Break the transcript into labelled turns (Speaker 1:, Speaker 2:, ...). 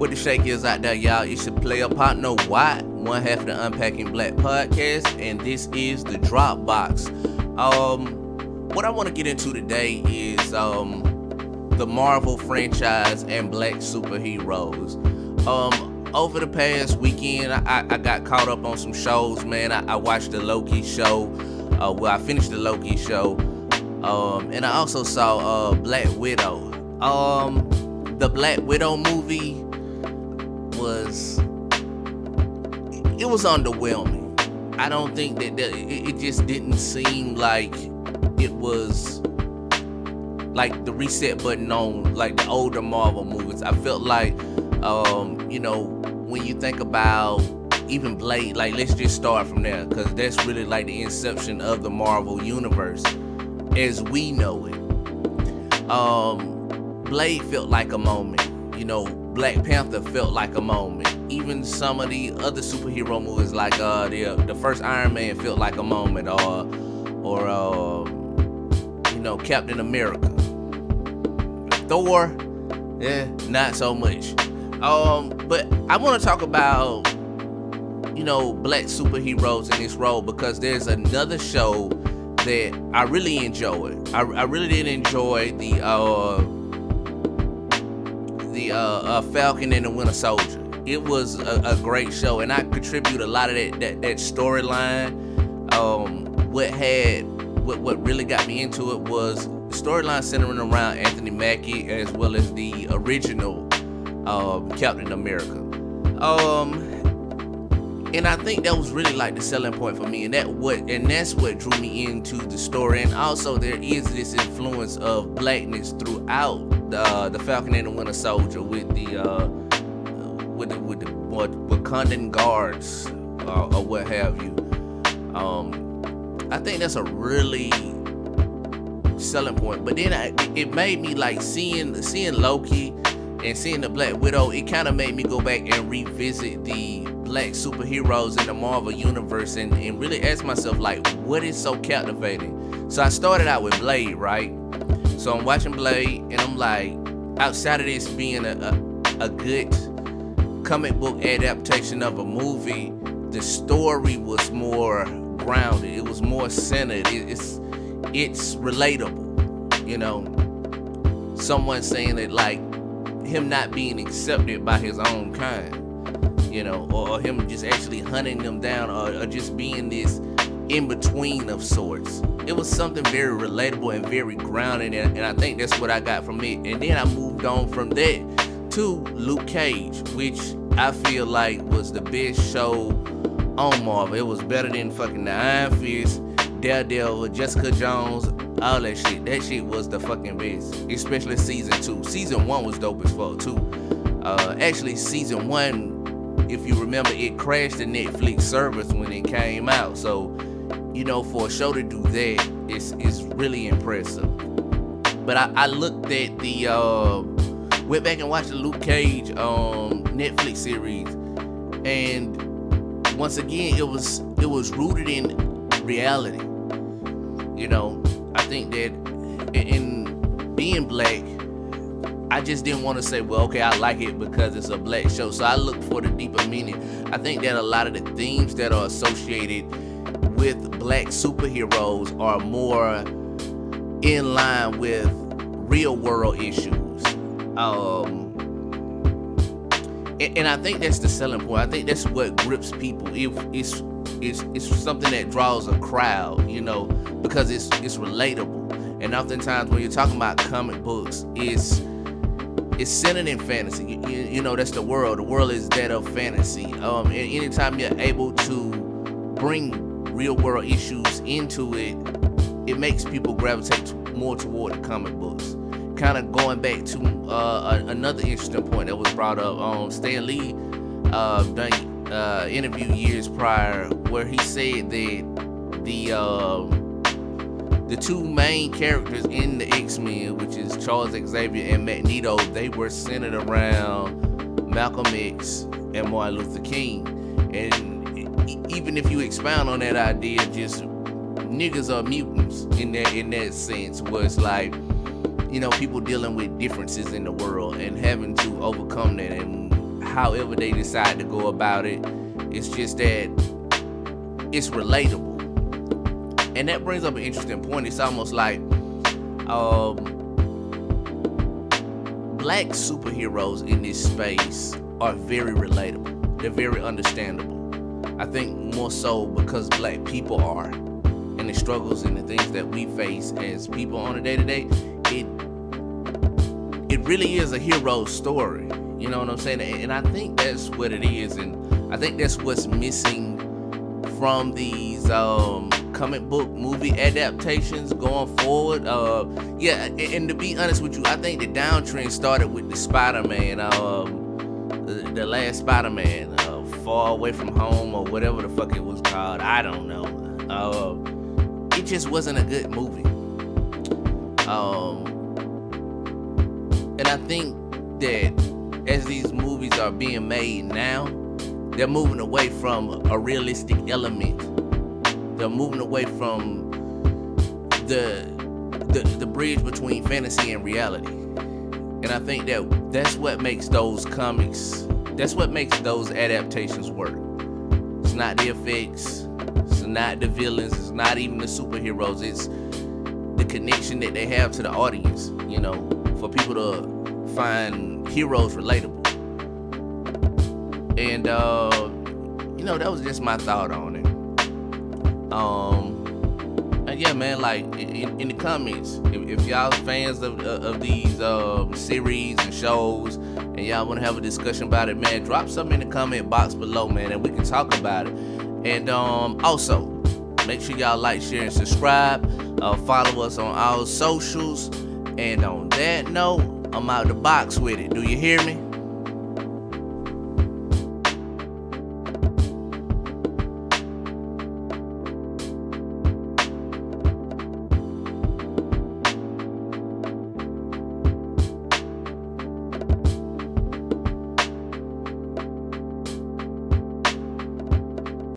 Speaker 1: What the shake is out there, y'all? It's your player partner, Watt, one half of the Unpacking Black podcast, and this is the Dropbox. What I want to get into today is the Marvel franchise and black superheroes. Over the past weekend, I got caught up on some shows, man. I watched the Loki show. I finished the Loki show, and I also saw Black Widow. The Black Widow movie was underwhelming. I don't think that it just didn't seem like it was like the reset button on like the older Marvel movies. I felt like when you think about even Blade, like let's just start from there, because that's really like the inception of the Marvel universe as we know it. Blade felt like a moment. Black Panther felt like a moment. Even some of the other superhero movies, like the first Iron Man, felt like a moment, or Captain America. Thor, not so much. But I want to talk about black superheroes in this role, because there's another show that I really enjoyed. I really did enjoy the Falcon and the Winter Soldier. It was a great show, and I contribute a lot of that storyline. What really got me into it was the storyline centering around Anthony Mackie, as well as the original Captain America. And I think that was really like the selling point for me, and that's what drew me into the story. And also there is this influence of blackness throughout the Falcon and the Winter Soldier with the Wakandan guards or what have you. I think that's a really selling point. But then it made me like seeing Loki and seeing the Black Widow. It kind of made me go back and revisit the black superheroes in the Marvel universe and really ask myself, like, what is so captivating? So I started out with Blade, right? So I'm watching Blade, and I'm like, outside of this being a good comic book adaptation of a movie, the story was more grounded. It was more centered. It's relatable. Someone saying that, like, him not being accepted by his own kind, or him just actually hunting them down, or just being this in between of sorts. It was something very relatable and very grounded, and I think that's what I got from it. And then I moved on from that to Luke Cage, which I feel like was the best show on Marvel. It was better than fucking the Iron Fist, Daredevil, Jessica Jones, all that shit. That shit was the fucking best, especially season 2. Season 1 was dope as fuck too. Actually, season 1, if you remember, it crashed the Netflix servers when it came out. So, for a show to do that, it's really impressive. But I looked at went back and watched the Luke Cage Netflix series, and once again, it was rooted in reality. I think that in being black, I just didn't want to say, well, okay, I like it because it's a black show. So I looked for the deeper meaning. I think that a lot of the themes that are associated with black superheroes are more in line with real world issues. And I think that's the selling point. I think that's what grips people. It's something that draws a crowd, because it's relatable. And oftentimes when you're talking about comic books, it's centered in fantasy. That's the world. The world is that of fantasy. And anytime you're able to bring real world issues into it, it makes people gravitate more toward the comic books. Kind of going back to another interesting point that was brought up. Stan Lee done interview years prior where he said that the two main characters in the X-Men, which is Charles Xavier and Magneto, they were centered around Malcolm X and Martin Luther King. And even if you expound on that idea, just niggas are mutants in that sense, where it's like, people dealing with differences in the world and having to overcome that and however they decide to go about it. It's just that it's relatable. And that brings up an interesting point. It's almost like black superheroes in this space are very relatable. They're very understandable. I think more so because black people are, and the struggles and the things that we face as people on a day-to-day, it really is a hero story. You know what I'm saying? And I think that's what it is, and I think that's what's missing from these comic book movie adaptations going forward. And to be honest with you, I think the downtrend started with the Spider-Man, the last Spider-Man, Far Away From Home or whatever the fuck it was called. I don't know. It just wasn't a good movie. And I think that as these movies are being made now, they're moving away from a realistic element. They're moving away from the bridge between fantasy and reality. And I think that's what makes those comics, that's what makes those adaptations work. It's not the effects, it's not the villains, it's not even the superheroes, it's the connection that they have to the audience, you know, for people to find heroes relatable. And you know, that was just my thought on it. And yeah, man, like in the comments, if y'all fans of these series and shows, and y'all want to have a discussion about it, man, drop something in the comment box below, man, and we can talk about it. And also, make sure y'all like, share, and subscribe. Follow us on all socials. And on that note, I'm out the box with it. Do you hear me?